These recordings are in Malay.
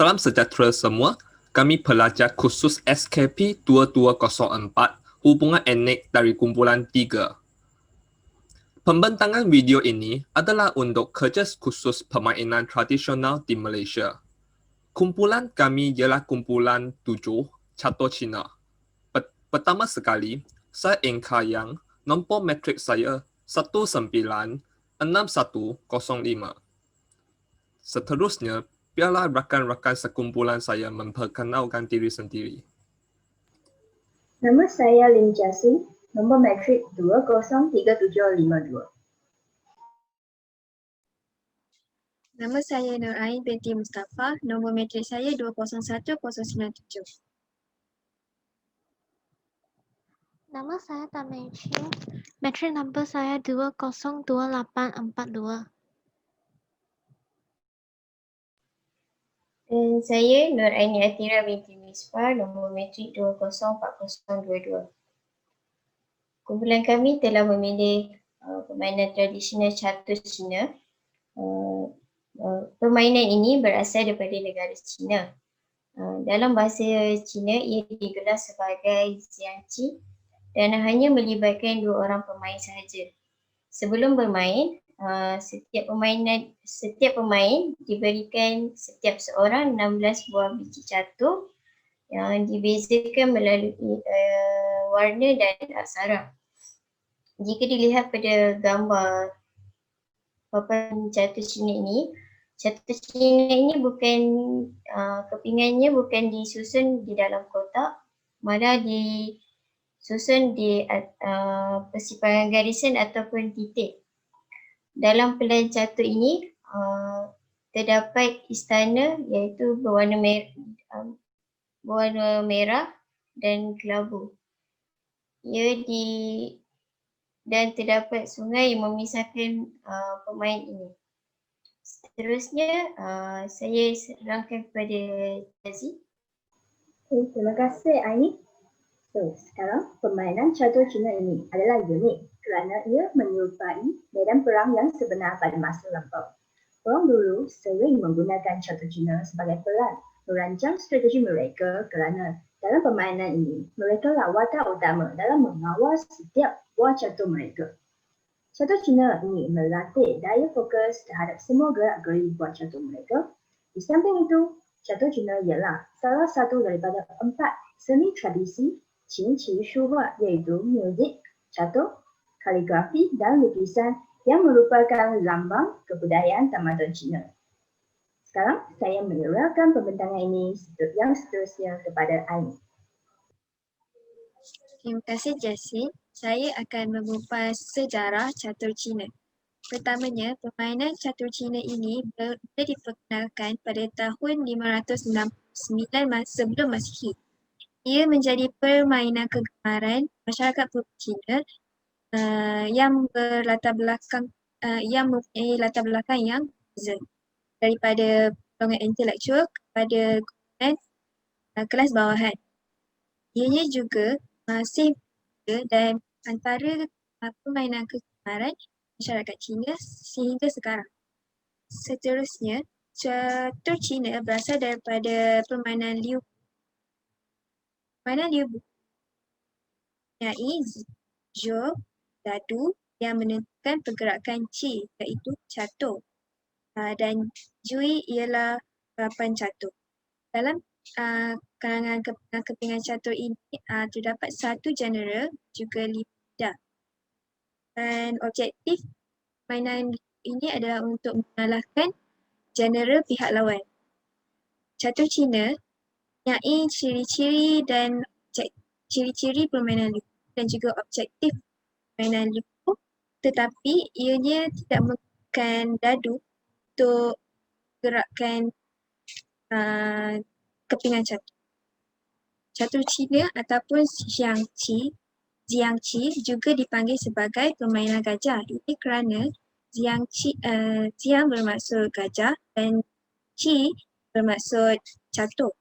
Salam sejahtera semua. Kami pelajar khusus SKP 2204 hubungan etnik dari kumpulan 3. Pembentangan video ini adalah untuk kerja khusus permainan tradisional di Malaysia. Kumpulan kami ialah kumpulan 7 Catur Cina. Pertama sekali, saya ingkar yang nombor metrik saya 196105. Seterusnya, biarlah rakan-rakan sekumpulan saya memperkenalkan diri sendiri. Nama saya Lim Jasin, nombor metrik 203752. Nama saya Nur Ain binti Mustafa, nombor metrik saya 201097. Nama saya Tan Mei Chiu, metrik number saya 202842. Dan saya Nur Aini Atira binti Misbah, nombor metrik 204022. Kumpulan kami telah memilih permainan tradisional catur Cina. Permainan ini berasal daripada negara Cina. Dalam bahasa Cina, ia digelar sebagai Xiangqi dan hanya melibatkan 2 orang pemain sahaja. Sebelum bermain, setiap pemain diberikan setiap seorang 16 buah biji catur yang dibezakan melalui warna dan aksara. Jika dilihat pada gambar papan catur Cina ini, catur Cina ini bukan kepingannya bukan disusun di dalam kotak, malah disusun di persimpangan garisan ataupun titik. Dalam pelan catur ini terdapat istana iaitu berwarna merah dan kelabu. Dan terdapat sungai yang memisahkan pemain ini. Seterusnya saya serahkan kepada Jazi. Terima kasih Aini. Sekarang permainan catur Cina ini adalah unik kerana ia menyerupai medan perang yang sebenar pada masa lampau. Orang dulu sering menggunakan catur Cina sebagai pelan merancang strategi mereka kerana dalam permainan ini mereka lah watak utama dalam mengawal setiap buah catur mereka. Catur Cina ini melatih daya fokus terhadap semua gerak-geri buah catur mereka. Di samping itu, catur Cina ialah salah satu daripada 4 seni tradisi Qin Qi Shu Hua iaitu muzik, catur, kaligrafi dan lukisan yang merupakan lambang kebudayaan tamadun Cina. Sekarang saya menyerahkan pembentangan ini yang seterusnya kepada Aini. Terima kasih Jessie. Saya akan mengupas sejarah catur Cina. Pertamanya, permainan catur Cina ini boleh diperkenalkan pada tahun 569 sebelum Masihi. Ia menjadi permainan kegemaran masyarakat Cina yang mempunyai latar belakang yang berbeza, daripada golongan intelektual kepada golongan kelas bawahan. Ianya juga masih muda dan antara permainan kegemaran masyarakat Cina sehingga sekarang. Seterusnya, catur Cina berasal daripada permainan Liu. Permainan Liu mempunyai Zhou, dadu yang menentukan pergerakan Qi iaitu catur, dan Jui ialah papan catur. Dalam kalangan kepingan catur ini terdapat satu general juga 5 budak. Dan objektif permainan ini adalah untuk mengalahkan general pihak lawan. Catur Cina mempunyai ciri-ciri permainan Liu dan juga objektif permainan Liu, tetapi ianya tidak menggunakan dadu untuk gerakkan kepingan catur. Catur Cina ataupun Xiangqi juga dipanggil sebagai permainan gajah. Ini kerana Xiang bermaksud gajah dan Qi bermaksud catur.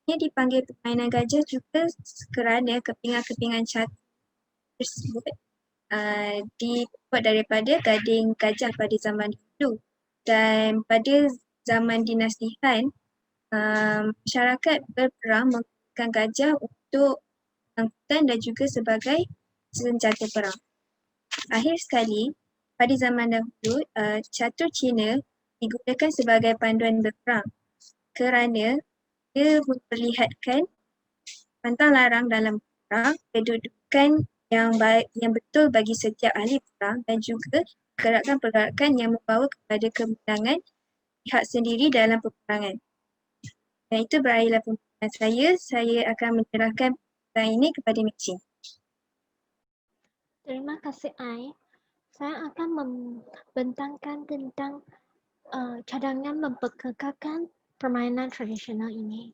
Ia dipanggil permainan gajah juga kerana kepingan-kepingan catur tersebut dibuat daripada gading gajah pada zaman dulu, dan pada zaman dinasti Han masyarakat berperang menggunakan gajah untuk angkutan dan juga sebagai senjata perang. Akhir sekali, pada zaman dahulu, catur Cina digunakan sebagai panduan berperang kerana ia memperlihatkan pantang larang dalam perang, kedudukan yang betul bagi setiap ahli perang dan juga pergerakan-pergerakan yang membawa kepada kemenangan pihak sendiri dalam peperangan. Dan itu berakhirlah pembicaraan saya. Saya akan menyerahkan pertanyaan ini kepada Mek Chin. Terima kasih, Ai. Saya akan membentangkan tentang cadangan memperkekalkan permainan tradisional ini.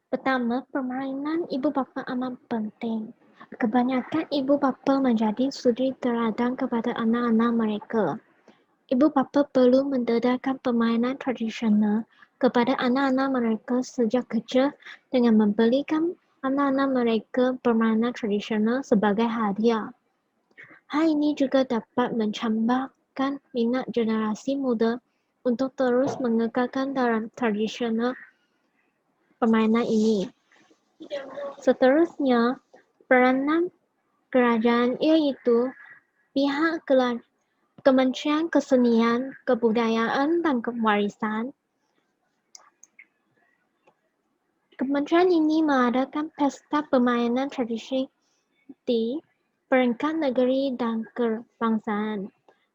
Pertama, permainan ibu bapa amat penting. Kebanyakan ibu bapa menjadi suri teladan kepada anak-anak mereka. Ibu bapa perlu mendedarkan permainan tradisional kepada anak-anak mereka sejak kecil dengan membelikan anak-anak mereka permainan tradisional sebagai hadiah. Hal ini juga dapat mencabarkan minat generasi muda untuk terus mengekalkan dalam tradisional permainan ini. Seterusnya, peranan kerajaan iaitu pihak Kementerian Kesenian, Kebudayaan dan Kewarisan. Kementerian ini mengadakan pesta permainan tradisi di peringkat negeri dan kebangsaan.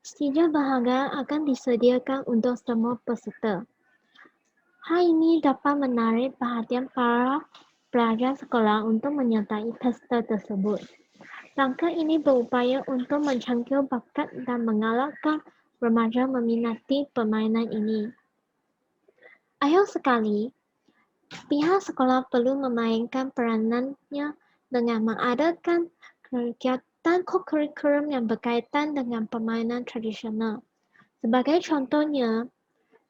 Setiap bahagian akan disediakan untuk semua peserta. Hal ini dapat menarik perhatian para pelajar sekolah untuk menyertai pesta tersebut. Langkah ini berupaya untuk mencangkil bakat dan mengalahkan remaja meminati permainan ini. Akhir sekali, pihak sekolah perlu memainkan peranannya dengan mengadakan kegiatan co-curriculum yang berkaitan dengan permainan tradisional. Sebagai contohnya,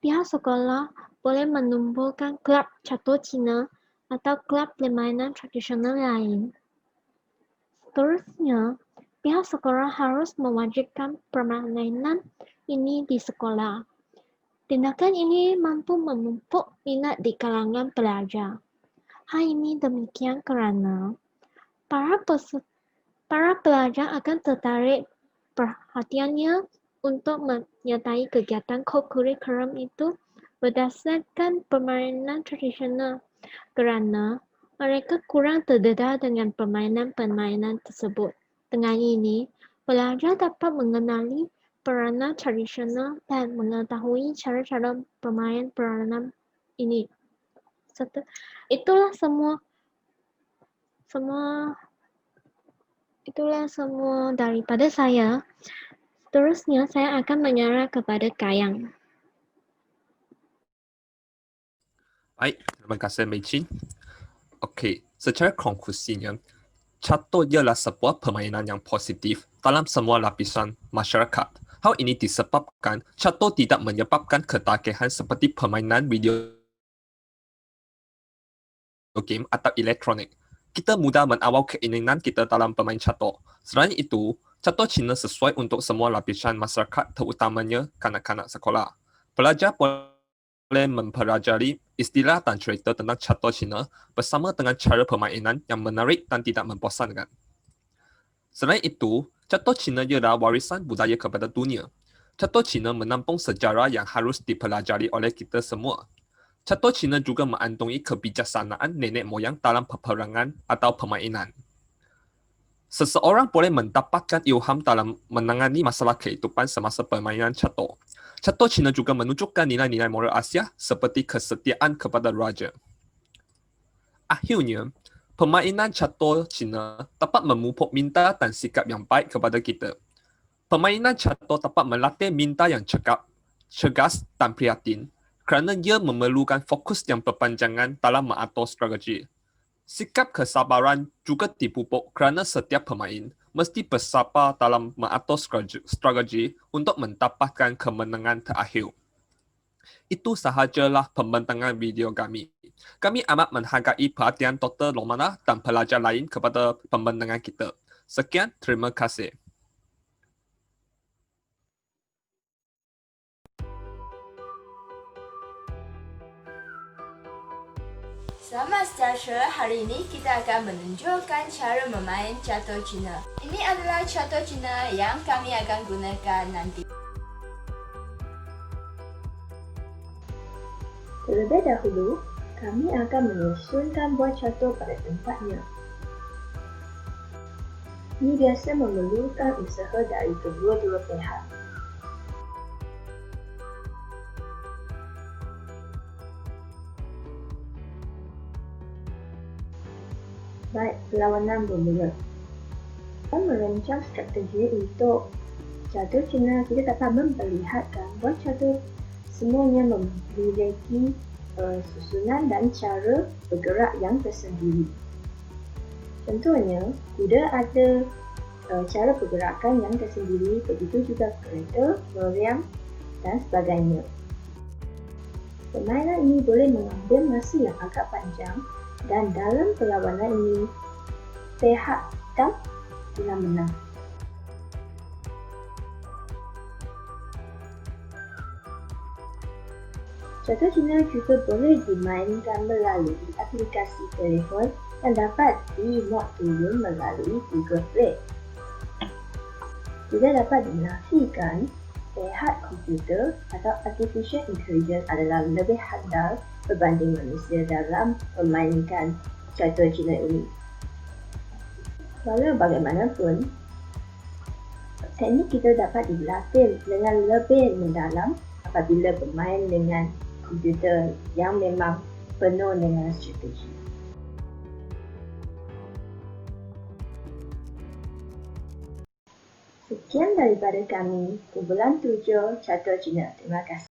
pihak sekolah boleh menumbuhkan kelab catur Cina atau kelab permainan tradisional lain. Seterusnya, pihak sekolah harus mewajibkan permainan ini di sekolah. Tindakan ini mampu memupuk minat di kalangan pelajar. Hal ini demikian kerana para pelajar akan tertarik perhatiannya untuk menyertai kegiatan co-curriculum itu berdasarkan permainan tradisional kerana mereka kurang terdedah dengan permainan-permainan tersebut. Dengan ini, pelajar dapat mengenali peranan tradisional dan mengetahui cara-cara bermain peranan ini. Itulah semua daripada saya. Seterusnya, saya akan menyerah kepada Kayang. Baik, terima kasih Mek Chin. Okey, secara konklusinya, catur ialah sebuah permainan yang positif dalam semua lapisan masyarakat. Hal ini disebabkan catur tidak menyebabkan ketagihan seperti permainan video game atau elektronik. Kita mudah menawal keinginan kita dalam bermain catur. Selain itu, catur Cina sesuai untuk semua lapisan masyarakat terutamanya kanak-kanak sekolah. Pelajar boleh mempelajari istilah dan cerita tentang catur Cina bersama dengan cara permainan yang menarik dan tidak membosankan. Selain itu, catur Cina ialah warisan budaya kepada dunia. Catur Cina menampung sejarah yang harus dipelajari oleh kita semua. Catur Cina juga mengandungi kebijaksanaan nenek moyang dalam peperangan atau permainan. Seseorang boleh mendapatkan ilham dalam menangani masalah kehidupan semasa permainan catur. Catur Cina juga menunjukkan nilai-nilai moral Asia seperti kesetiaan kepada raja. Akhirnya, permainan catur Cina dapat memupuk minda dan sikap yang baik kepada kita. Permainan catur dapat melatih minda yang cergas dan prihatin kerana ia memerlukan fokus yang berpanjangan dalam mengatur strategi. Sikap kesabaran juga dipupuk kerana setiap pemain mesti bersabar dalam mengatur strategi untuk mendapatkan kemenangan terakhir. Itu sahajalah pembentangan video kami. Kami amat menghargai perhatian Dr. Romana dan pelajar lain kepada pembentangan kita. Sekian, terima kasih. Selamat sejahtera, hari ini kita akan menunjukkan cara memain catur Cina. Ini adalah catur Cina yang kami akan gunakan nanti. Terlebih dahulu, kami akan menyusunkan buah catur pada tempatnya. Ini biasa memerlukan usaha dari kedua-dua pihak. Baik, perlawanan bermula. Dalam merancang strategi untuk catur Cina, kita dapat memperlihatkan buah catur semuanya memiliki susunan dan cara bergerak yang tersendiri. Contohnya, kuda ada cara pergerakan yang tersendiri, begitu juga kereta, meriam dan sebagainya. Permainan ini boleh mengambil masa yang agak panjang dan dalam perlawanan ini, pihak hitam telah menang. Catur Cina juga boleh dimainkan melalui aplikasi telefon yang dapat dimuat turun melalui Google Play. Tidak dapat dinafikan, pihak komputer atau artificial intelligence adalah lebih handal berbanding manusia dalam memainkan catur Cina ini. Walau bagaimanapun, teknik kita dapat dilatih dengan lebih mendalam apabila bermain dengan komputer yang memang penuh dengan strategi. Sekian daripada kami, kumpulan 7 Catur Cina. Terima kasih.